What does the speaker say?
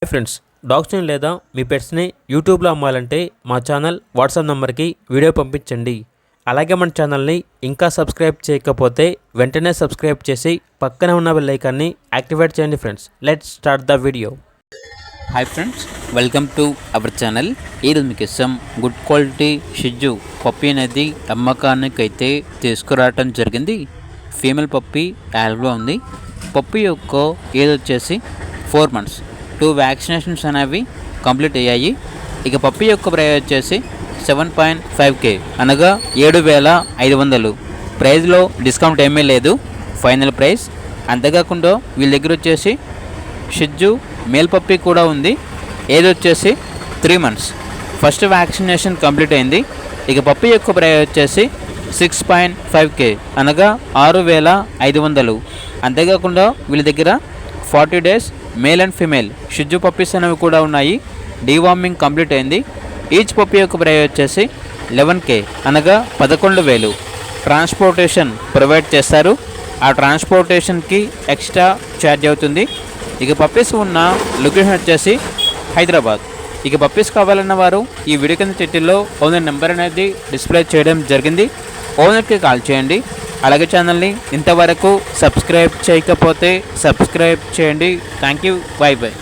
Hi friends, డాగ్స్ని లేదా మీ పెట్స్ని యూట్యూబ్లో అమ్మాలంటే మా ఛానల్ వాట్సాప్ నెంబర్కి వీడియో పంపించండి. అలాగే మన ఛానల్ని ఇంకా సబ్స్క్రైబ్ చేయకపోతే వెంటనే సబ్స్క్రైబ్ చేసి పక్కనే ఉన్న బెల్ ఐకాన్ని యాక్టివేట్ చేయండి. Friends, let's start the video. Hi friends, welcome to our channel. ఈరోజు మీకు ఇష్టం గుడ్ క్వాలిటీ షిజ్జు పప్పీ అనేది అమ్మకానికి అయితే తీసుకురావటం జరిగింది. ఫీమేల్ పప్పీ యాల్వ్లో ఉంది. పప్పీ యొక్క ఏజ్ వచ్చేసి 4 months. 2 వ్యాక్సినేషన్స్ అనేవి కంప్లీట్ అయ్యాయి. ఇక పప్పీ యొక్క ప్రైస్ వచ్చేసి 7.5K అనగా 7,500. ప్రైస్లో డిస్కౌంట్ ఏమీ లేదు, ఫైనల్ ప్రైస్. అంతేకాకుండా వీళ్ళ దగ్గర వచ్చేసి షిజ్జు మేల్ పప్పీ కూడా ఉంది. ఏజ్ వచ్చేసి 3 months. ఫస్ట్ వ్యాక్సినేషన్ కంప్లీట్ అయింది. ఇక పప్పీ యొక్క ప్రైస్ వచ్చేసి 6.5K అనగా 6,500. అంతేకాకుండా వీళ్ళ దగ్గర 40 days మేల్ అండ్ ఫీమేల్ షిజ్జు పప్పీస్ అనేవి కూడా ఉన్నాయి. డీవార్మింగ్ కంప్లీట్ అయింది. ఈచ్ పప్పీ యొక్క ప్రైస్ వచ్చేసి 11K అనగా 11,000. ట్రాన్స్పోర్టేషన్ ప్రొవైడ్ చేస్తారు. ఆ ట్రాన్స్పోర్టేషన్కి ఎక్స్ట్రా ఛార్జ్ అవుతుంది. ఇక పప్పీస్ ఉన్న లొకేషన్ వచ్చేసి హైదరాబాద్. ఇక పప్పీస్ కావాలన్న వారు ఈ వీడియో కింద టైటిల్లో ఓనర్ నెంబర్ అనేది డిస్ప్లే చేయడం జరిగింది. ఓనర్కి కాల్ చేయండి. అలాగే ఛానల్ని ఇంతవరకు సబ్స్క్రైబ్ చేయకపోతే సబ్స్క్రైబ్ చేయండి. Thank you. By by.